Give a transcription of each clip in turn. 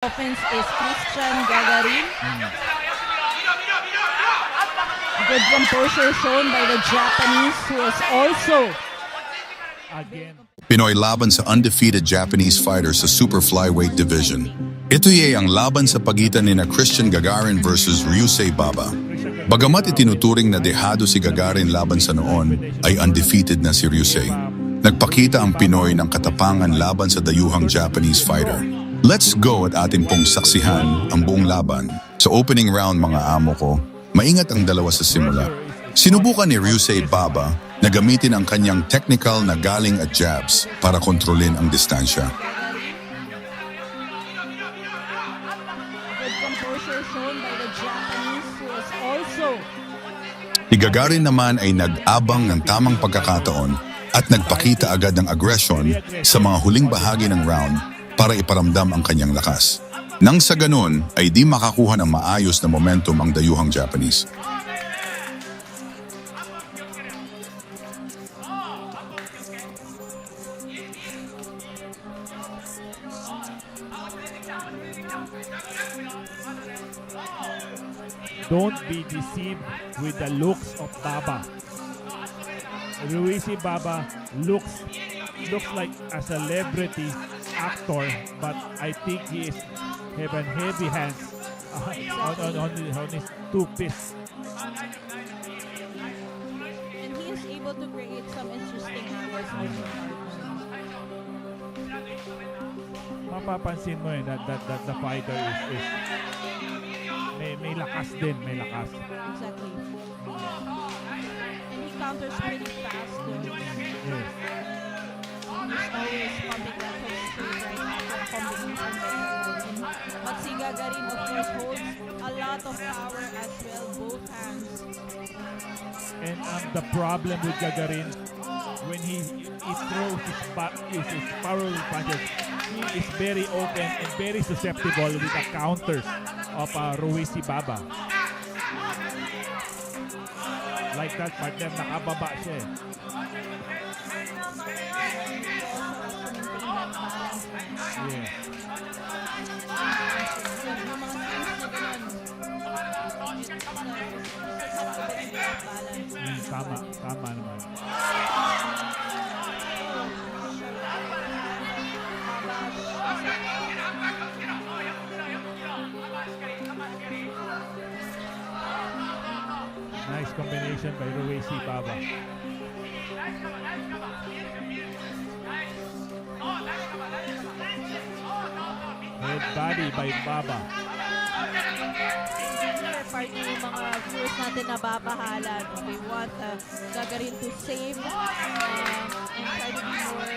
Offense is Christian Gagarin. Good composure shown by the Japanese, who is also Again, Pinoy laban sa undefeated Japanese fighters sa super flyweight division. Ito ay ang laban sa pagitan ni Christian Gagarin versus Ryusei Baba. Bagamat itinuturing na dehado si Gagarin laban sa noon, ay undefeated na si Ryusei. Nagpakita ang Pinoy ng katapangan laban sa dayuhang Japanese fighter. Let's go at atin pong saksihan ang buong laban. Sa opening round mga amo ko, maingat ang dalawa sa simula. Sinubukan ni Ryusei Baba na gamitin ang kanyang technical na galing at jabs para kontrolin ang distansya. good composure shown by the Japanese, who is also Si Gagarin naman ay nag-abang ng tamang pagkakataon at nagpakita agad ng aggression sa mga huling bahagi ng round para iparamdam ang kanyang lakas. Nang sa ganun ay di makakuha ng maayos na momentum ang dayuhang Japanese. don't be deceived with the looks of Baba. Ryusei Baba looks like a celebrity actor, but I think he is having heavy hands on his two fists. and he is able to create some interesting angles also. Mapapansin mo that the fighter is may lakas din, may lakas. Exactly. And he counters pretty fast though. Yes. He's always pumping that hook straight right after a combination by Gagarin. But si Gagarin of course holds a lot of power as well, both hands. And the problem with Gagarin, when he throws his powerful punches, he is very open and very susceptible with the counters of Ryusei Baba. Like that partner, nakababa siya eh. Yeah. Tama naman. Nice combination by Ryusei Baba. Head body by Baba. Party yung mga viewers natin na babahala. No? They want Gagarin to save and try to be more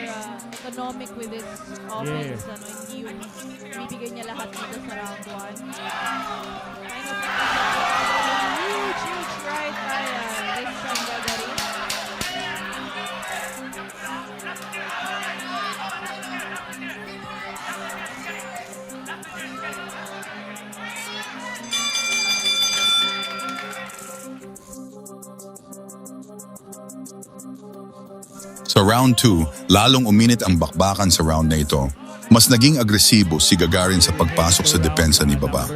economic with his offense. Yeah. Ano, hindi yung bibigay niya lahat dito sa round 1. Kind of huge right by Christian Gagarin. Sa round 2, lalong uminit ang bakbakan sa round na ito. Mas naging agresibo si Gagarin sa pagpasok sa depensa ni Baba.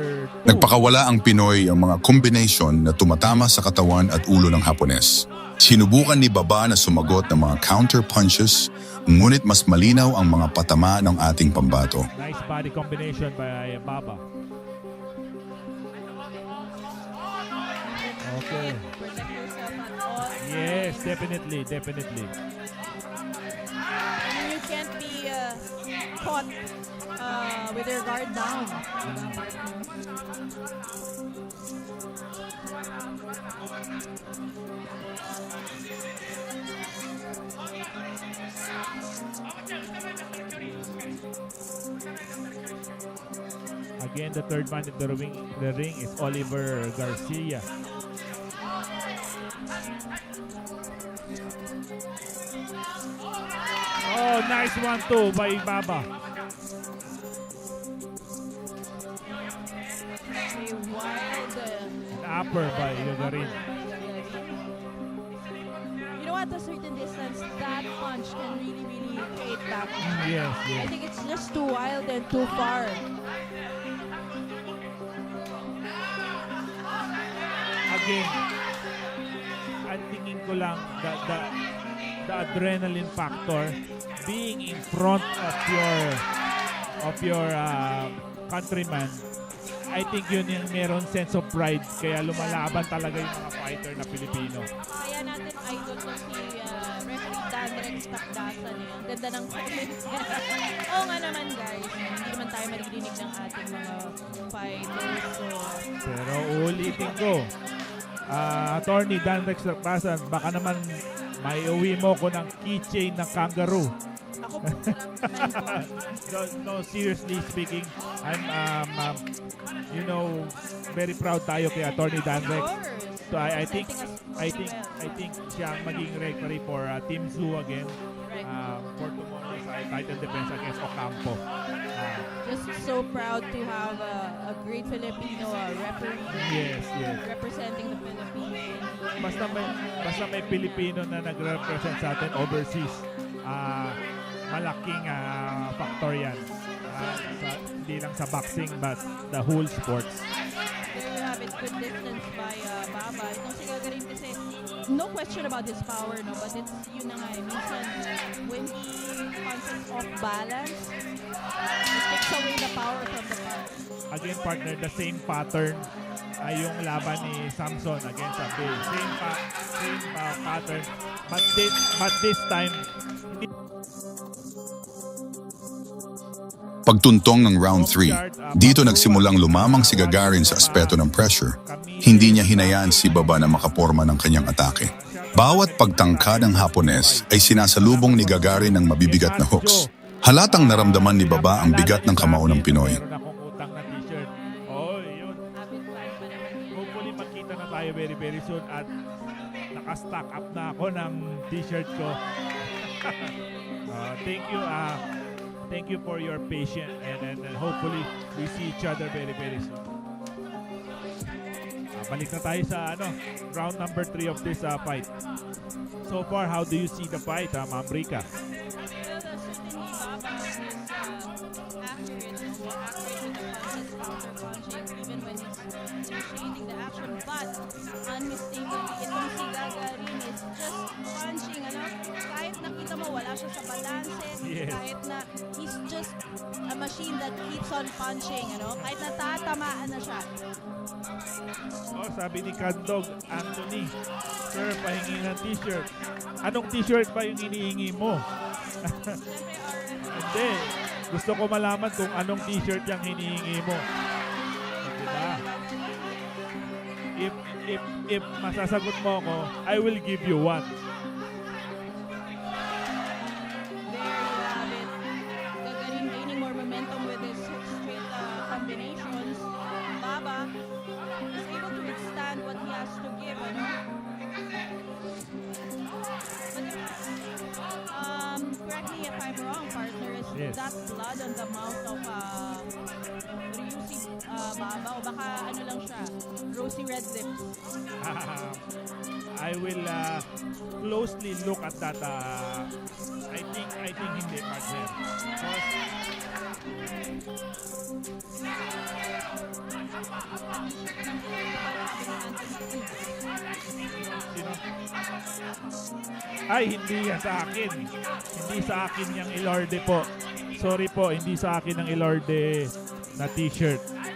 Nagpakawala ang Pinoy ang mga combination na tumatama sa katawan at ulo ng Hapones. Sinubukan ni Baba na sumagot ng mga counter punches, ngunit mas malinaw ang mga patama ng ating pambato. Nice body combination by Baba. Okay. Protect yourself at all. Yes, definitely. You can't be caught with your guard down. Again, the third man in the ring is Oliver Garcia. Oh, nice 1-2 by Baba. A wild Upper by Gagarin. You know, at a certain distance, that punch can really create back. Yes, I yes. think it's just too wild and too far. again, ang tingin ko lang the adrenaline factor being in front of your countryman. I think yun yung meron sense of pride kaya lumalaban talaga yung mga fighter na Pilipino. Kaya natin idol ko si referee Dan Rex Takdasan eh. Ang ganda ng comments. Oo nga naman guys, hindi naman tayo maririnig ng ating mga fighters. So, Pero ulitin ko, Attorney Dan Rex Takdasan, baka naman may uwi mo ko ng keychain ng kangaroo. ako po sarap No, seriously speaking, I'm very proud tayo kay Attorney Dan Rex. So I think siya ang maging referee for Team Zoo again for tomorrow's title defense against Ocampo. Just so proud to have a great Filipino referee Yes. representing the Philippines. Basta may Pilipino na nagre-represent sa atin overseas, malaking factor yan. Hindi lang sa boxing but the whole sports. There you have it, good distance by Baba. Itong si Gagarin kasi, no question about his power, no? But it's yun na nga, minsan when he punches off balance, it takes away the power from the punch. Again, partner, the same pattern ay yung laban ni Samson against Abel. Same pattern. But this time, Pagtuntong ng round 3, dito nagsimulang lumamang si Gagarin sa aspeto ng pressure. Hindi niya hinayaan si Baba na makaporma ng kanyang atake. Bawat pagtangka ng Hapones ay sinasalubong ni Gagarin ng mabibigat na hooks. Halatang naramdaman ni Baba ang bigat ng kamao ng Pinoy. Meron akong utang na t-shirt. Oh, yun. Habit fan pa naman yun. Hopefully magkita na tayo very very soon at naka-stock up na ako ng t-shirt ko. Thank you for your patience and hopefully we see each other very very soon. Balik na tayo sa round number 3 of this fight. So far, how do you see the fight, Ma'am Rica? Well, certainly Baba is accurate, no? Accurate with the punches, counter punching, even when he's initiating the action. But unmistakably, itong si Gagarin is just punching, kahit nakita mo wala siya sa balance, Yes. kahit na he's just a machine that keeps on punching, kahit natatamaan na siya. Oh, sabi ni Kandog Anthony, Sir, pahingi ng t-shirt. Anong t-shirt ba yung hinihingi mo? Hindi. Gusto ko malaman kung anong t-shirt yung hinihingi mo. Diba? If masasagot mo ako, I will give you one. There you have it. Gagarin gaining more momentum with his straight combinations. Baba is able to withstand what he has to give, correct me if I'm wrong, partner, is Yes. that blood on the mouth of Ryusi Baba? O baka lang siya, rosy red lips? I will closely look at that. I think hindi partner. Sino? Ay, hindi yan sa akin. Hindi sa akin yung Ilorde po. Sorry po, hindi sa akin ang Ilorde na t-shirt. Thank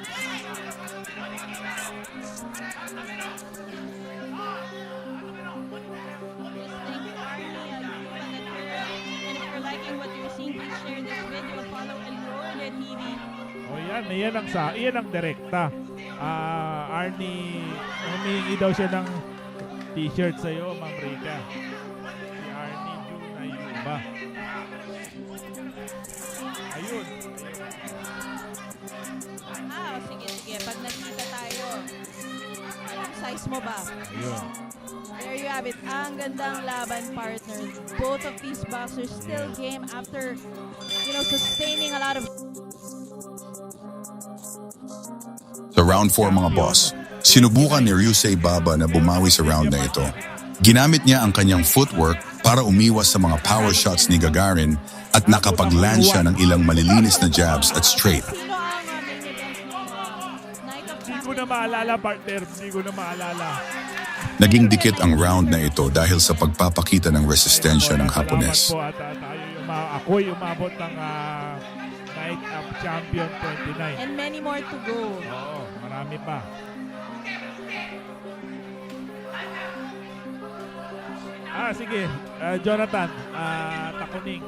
you, Arnie. And if you're liking what you're seeing, please share this video, follow and Lorde TV. O yan ang direkta. Arnie, humihingi daw siya ng t-shirt sa'yo, Ma'am Rica. Si Arnie June Ayuba. Ayun. Sige. Pag nakita tayo, anong size mo ba? Ayun. There you have it. Ang gandang laban, partner. Both of these boxers still game after, sustaining a lot of... Sa round 4 mga boss, sinubukan ni Ryusei Baba na bumawi sa round na ito. Ginamit niya ang kanyang footwork para umiwas sa mga power shots ni Gagarin at nakapag-land siya ng ilang malilinis na jabs at straight. Sino ang main event ng Night of Hindi ko na maalala, partner. Hindi ko na maalala. Naging dikit ang round na ito dahil sa pagpapakita ng resistensya ng Hapones. Salamat po at ako'y umabot ng Night of Champion 29. And many more to go. Oo, marami pa. Sige. Jonathan, Takuning,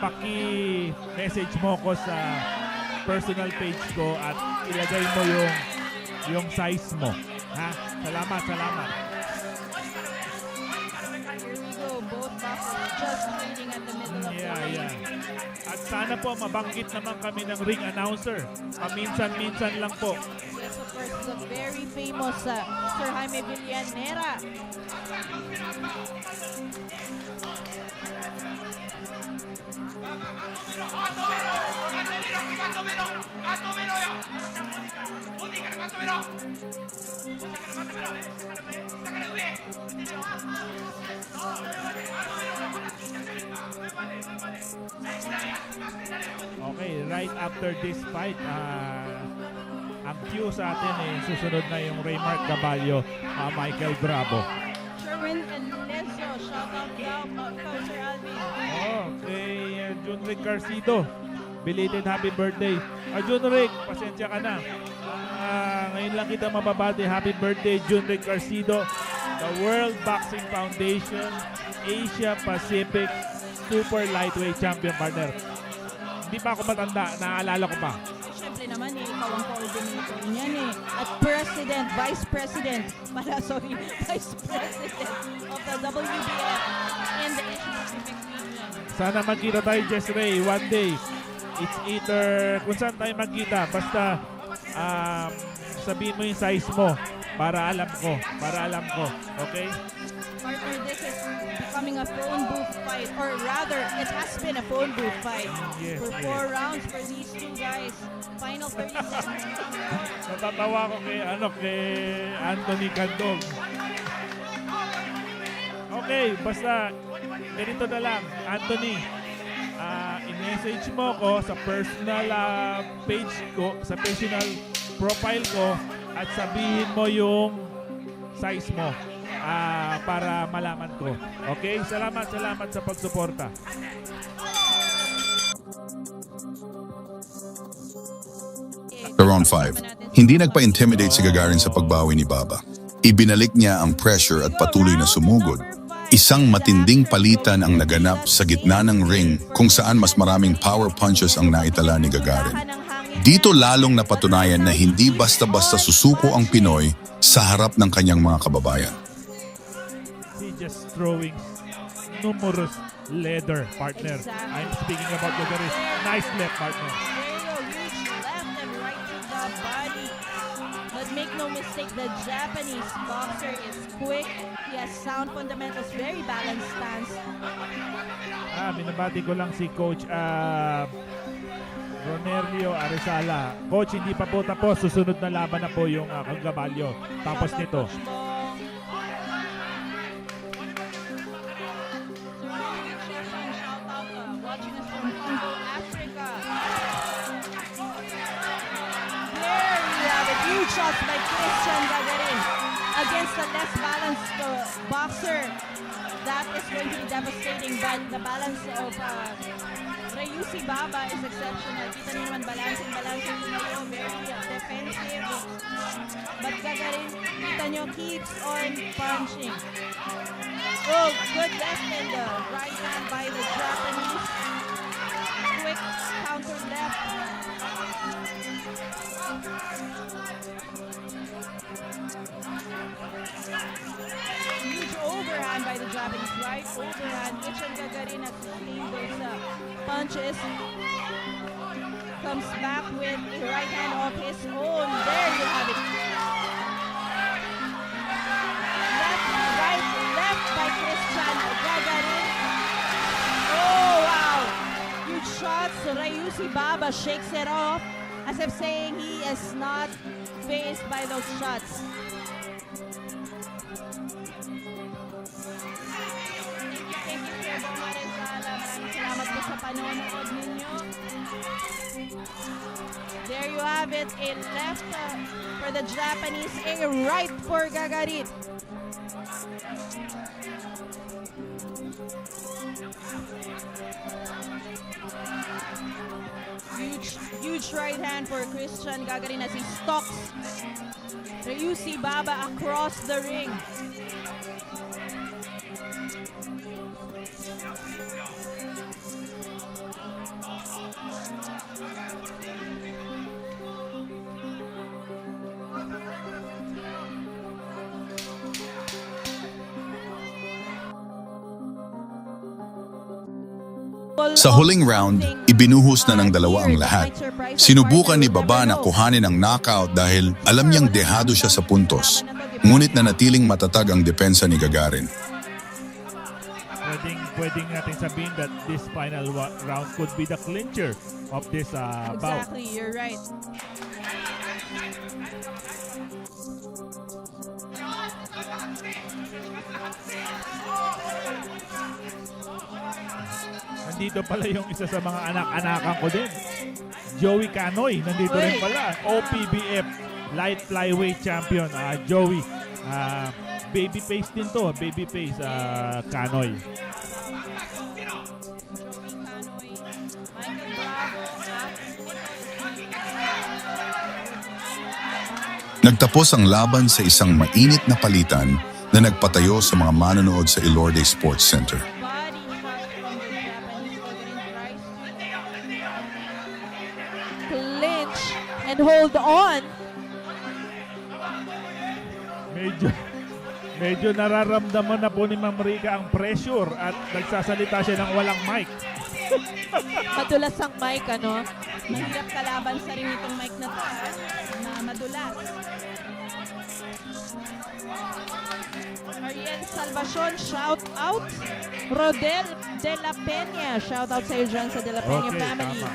paki-message mo ko sa personal page ko at ilagay mo yung size mo. Ha? Salamat. Here we go. Both boxers just trading at the middle of the ring. Yeah. At sana po mabanggit naman kami ng ring announcer. Paminsan-minsan lang po. Yes, of course, the very famous Sir Jaime Villanera. Okay, right after this fight, ang cue sa atin susunod na yung Raymark Caballo, Michael Bravo. Sherwin and Lezo, shout out daw, Sir Alvin. Kay Junrick Garcido, belated happy birthday. Junrick, pasensya ka na. Ngayon lang kita mababati. Happy birthday, Junrick Garcido. The World Boxing Foundation Asia Pacific Super Lightweight Champion, partner. Hindi pa ako matanda, naaalala ko pa. Siyempre naman, ikaw ang coordinator niyan At Vice President of the WBF and the Asia Pacific region. Sana magkita tayo, Jess Ray, one day. It's either kung saan tayo magkita, basta sabihin mo yung size mo para alam ko. Okay? Partner, this is becoming a phone booth fight, or rather, it has been a phone booth fight Yes, for yes. 4 rounds for these two guys. Final 30 seconds. Natatawa ko kay Anthony Candong. Okay, basta ganito na lang, Anthony. I-message mo ko sa personal page ko, sa personal profile ko, at sabihin mo yung size mo para malaman ko. Okay? Salamat sa pagsuporta. Sa round 5, hindi nagpa-intimidate si Gagarin sa pagbawi ni Baba. Ibinalik niya ang pressure at patuloy na sumugod. Isang matinding palitan ang naganap sa gitna ng ring kung saan mas maraming power punches ang naitala ni Gagarin. Dito lalong napatunayan na hindi basta-basta susuko ang Pinoy sa harap ng kanyang mga kababayan. He just throwing numerous leather, partner. Exactly. I'm speaking about Gagarin. Nice left, partner. Huge left and right to the body. But make no mistake, the Japanese boxer is quick. He has sound fundamentals, very balanced stance. Binabati ko lang si Coach Ronerio Arizala. Coach, hindi pa po tapos. Susunod na laban na po yung Caballo. Tapos Shout out, nito. Coach Bong. Shout out, watching us from Congo, Africa. There you have it. Huge shots by Christian Gagarin against a less balanced boxer. That is going to be devastating, but the balance of Rayusi Baba is exceptional. Kita niyo naman, balancing niyo, very defensive. But Gagarin, kita niyo, keeps on punching. Oh, good left and the right hand by the Japanese. Quick counter left. Huge overhand by the Japanese, right? Overhand. Christian Gagarin has sustained those punches. Comes back with a right hand of his own. There you have it. Left, right, left by Christian Gagarin. Oh, wow. Huge shots. Rayusi Baba shakes it off as if saying he is not faced by those shots. Thank you, Sir Bong Arizala. Maraming salamat po sa panonood ninyo. There you have it, a left for the Japanese, a right for Gagarin. Huge right hand for Christian Gagarin as he stalks Ryusi Baba across the ring. Sa huling round, ibinuhos na ng dalawa ang lahat. Sinubukan ni Baba na kuhanin ang knockout dahil alam niyang dehado siya sa puntos. Ngunit nanatiling matatag ang depensa ni Gagarin. Pwedeng natin sabihin that this final round could be the clincher of this bout. Exactly, you're right. Nandito pala yung isa sa mga anak-anakan ko din. Joey Canoy, nandito rin pala. OPBF Light Flyweight Champion. Joey, babyface din to. Babyface Canoy. Nagtapos ang laban sa isang mainit na palitan na nagpatayo sa mga manonood sa Ilorde Sports Center. Clinch and hold on. Medyo nararamdaman na po ni Ma'am Rica ang pressure at nagsasalita siya ng walang mic. Madulas ang mic, ano? Mahirap kalaban sa rin itong mic na to, na madulas. Ariel Salvacion, shout out. Rodel De La Peña, shout out sa iyo dyan sa De La Peña family. Tama.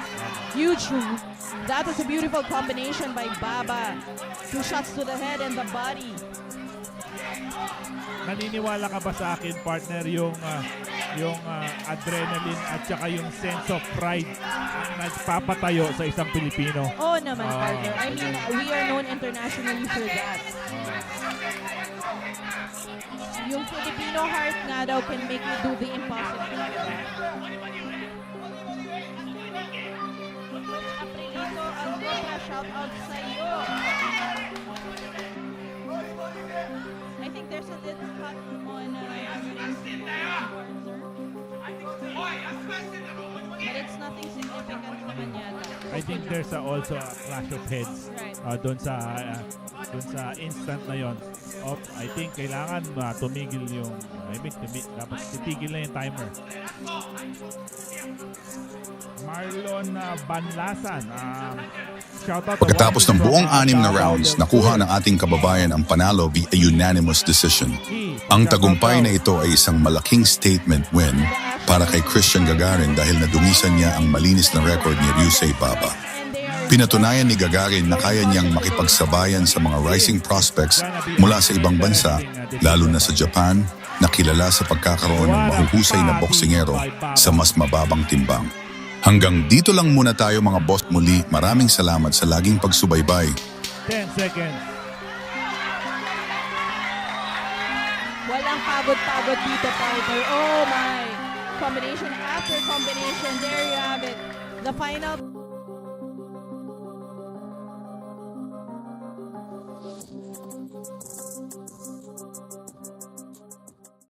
Huge. That was a beautiful combination by Baba. 2 shots to the head and the body. Naniniwala ka ba sa akin, partner, yung adrenaline at saka yung sense of pride ang nagpapatayo sa isang Pilipino? Oh naman, partner. I mean, we are known internationally for that. Yung Filipino heart nga daw can make you do the impossible. Aprilito Algora, shout out sa iyo. I think there's a little cut on but it's nothing significant naman yata. I think there's also a clash of heads Right. doon sa instant na yon. I think kailangan tumigil yung dapat titigil na yung timer. Marlon Banlasan, shoutout. Pagkatapos ng buong 6 na rounds, nakuha ng ating kababayan ang panalo via unanimous decision. Ang tagumpay na ito ay isang malaking statement win para kay Christian Gagarin dahil nadungisan niya ang malinis na record ni Ryusei Baba. Pinatunayan ni Gagarin na kaya niyang makipagsabayan sa mga rising prospects mula sa ibang bansa, lalo na sa Japan, na kilala sa pagkakaroon ng mahuhusay na boksingero sa mas mababang timbang. Hanggang dito lang muna tayo mga boss. Muli, maraming salamat sa laging pagsubaybay. 10 seconds. Walang pagod-pagod dito, partner. Oh my! Combination after combination. There you have it. The final